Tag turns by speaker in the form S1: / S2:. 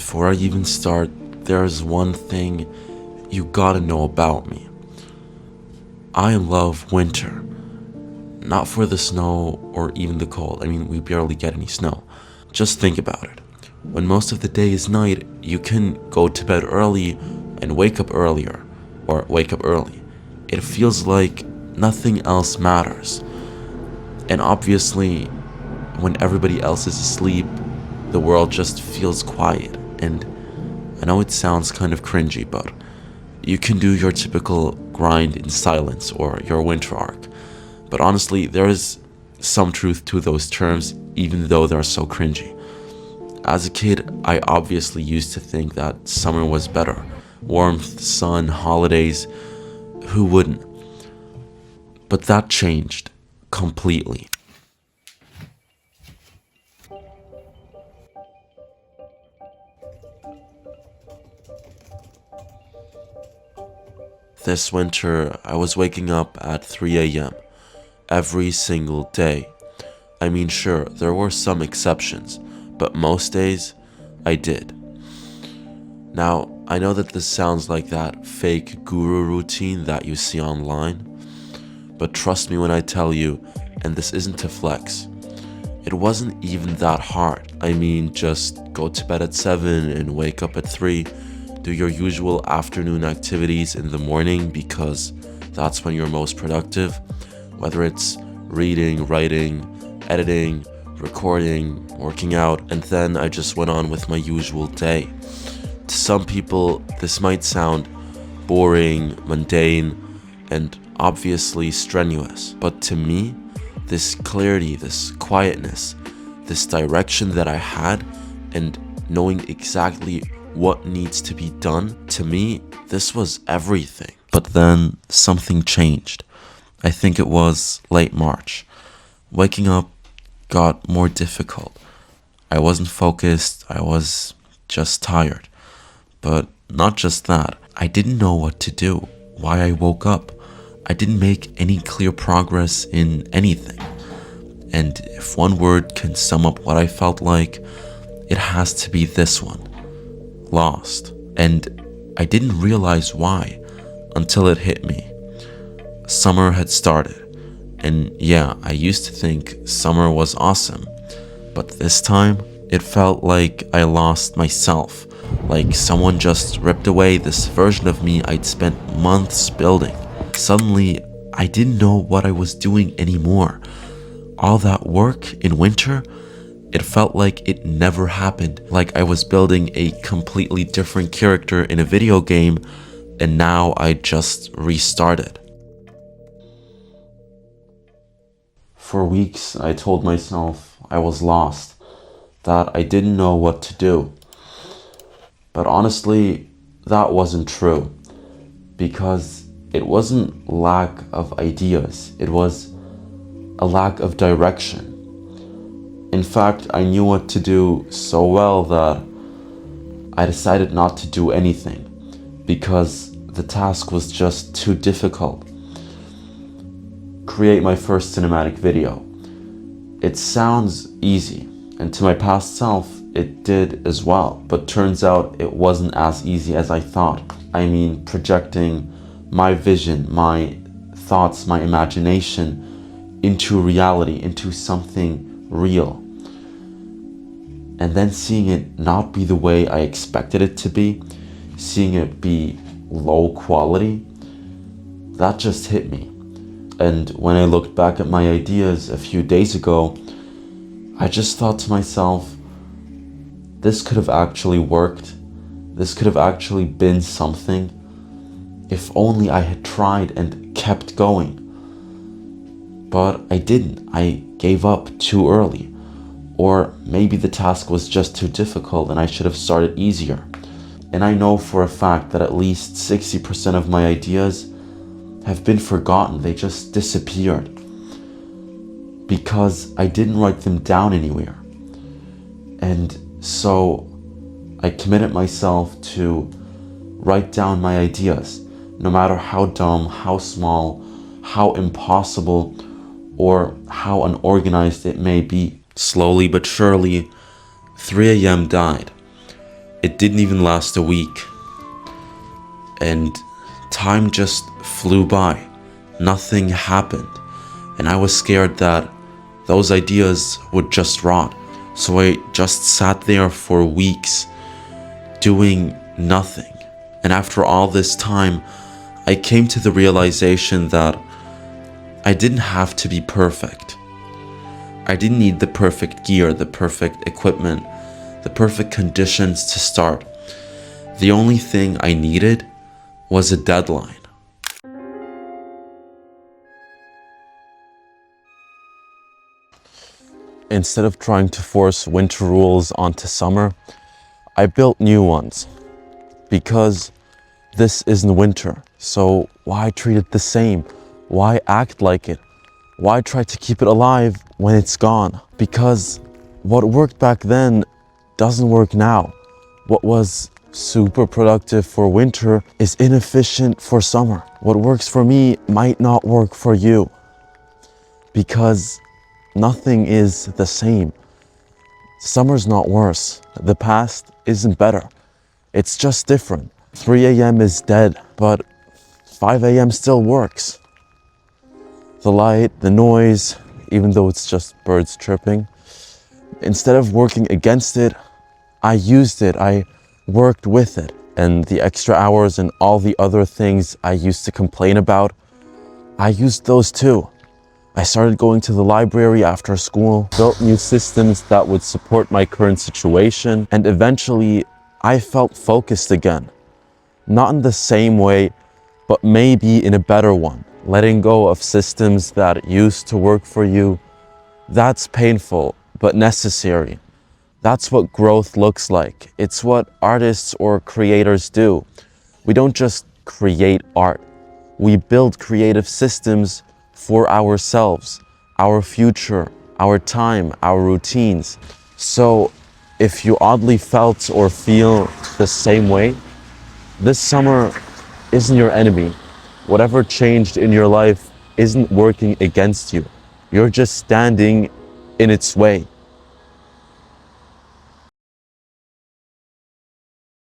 S1: Before I even start, there's one thing you gotta know about me. I love winter. Not for the snow or even the cold. I mean, we barely get any snow. Just think about it. When most of the day is night, you can go to bed early and wake up earlier, or wake up early. It feels like nothing else matters. And obviously, when everybody else is asleep, the world just feels quiet. And I know it sounds kind of cringy, but you can do your typical grind in silence or your winter arc. But honestly, there is some truth to those terms, even though they're so cringy. As a kid, I obviously used to think that summer was better. Warmth, sun, holidays, who wouldn't? But that changed completely. This winter, I was waking up at 3 a.m. every single day. I mean, sure, there were some exceptions, but most days, I did. Now, I know that this sounds like that fake guru routine that you see online, but trust me when I tell you, and this isn't to flex, it wasn't even that hard. I mean, just go to bed at 7 and wake up at 3, do your usual afternoon activities in the morning because that's when you're most productive, whether it's reading, writing, editing, recording, working out, and then I just went on with my usual day. To some people, this might sound boring, mundane, and obviously strenuous, but to me, this clarity, this quietness, this direction that I had, and knowing exactly what needs to be done, to me, this was everything. But then something changed. I think it was late March. Waking up got more difficult. I wasn't focused, I was just tired. But not just that, I didn't know what to do, why I woke up. I didn't make any clear progress in anything. And if one word can sum up what I felt like, it has to be this one: lost. And I didn't realize why until it hit me. Summer had started. And yeah, I used to think summer was awesome. But this time, it felt like I lost myself. Like someone just ripped away this version of me I'd spent months building. Suddenly, I didn't know what I was doing anymore. All that work in winter, it felt like it never happened. Like I was building a completely different character in a video game, and now I just restarted. For weeks, I told myself I was lost, that I didn't know what to do. But honestly, that wasn't true, because it wasn't lack of ideas, it was a lack of direction. In fact, I knew what to do so well that I decided not to do anything, because the task was just too difficult. Create my first cinematic video. It sounds easy, and to my past self, it did as well, but turns out it wasn't as easy as I thought. I mean, projecting my vision, my thoughts, my imagination into reality, into something real. And then seeing it not be the way I expected it to be, seeing it be low quality, that just hit me. And when I looked back at my ideas a few days ago, I just thought to myself, this could have actually worked. This could have actually been something if only I had tried and kept going. But I didn't. I gave up too early. Or maybe the task was just too difficult and I should have started easier. And I know for a fact that at least 60% of my ideas have been forgotten. They just disappeared because I didn't write them down anywhere. And so I committed myself to write down my ideas, no matter how dumb, how small, how impossible, or how unorganized it may be. Slowly but surely, 3 a.m. died. It didn't even last a week. And time just flew by. Nothing happened. And I was scared that those ideas would just rot. So I just sat there for weeks doing nothing. And after all this time, I came to the realization that I didn't have to be perfect. I didn't need the perfect gear, the perfect equipment, the perfect conditions to start. The only thing I needed was a deadline. Instead of trying to force winter rules onto summer, I built new ones. Because this isn't winter, so why treat it the same? Why act like it? Why try to keep it alive when it's gone? Because what worked back then doesn't work now. What was super productive for winter is inefficient for summer. What works for me might not work for you. Because nothing is the same. Summer's not worse. The past isn't better. It's just different. 3 a.m. is dead, but 5 a.m. still works. The light, the noise, even though it's just birds chirping, instead of working against it, I used it, I worked with it. And the extra hours and all the other things I used to complain about, I used those too. I started going to the library after school, built new systems that would support my current situation, and eventually I felt focused again. Not in the same way, but maybe in a better one. Letting go of systems that used to work for you, that's painful, but necessary. That's what growth looks like. It's what artists or creators do. We don't just create art. We build creative systems for ourselves, our future, our time, our routines. So if you oddly felt or feel the same way, this summer isn't your enemy. Whatever changed in your life isn't working against you. You're just standing in its way.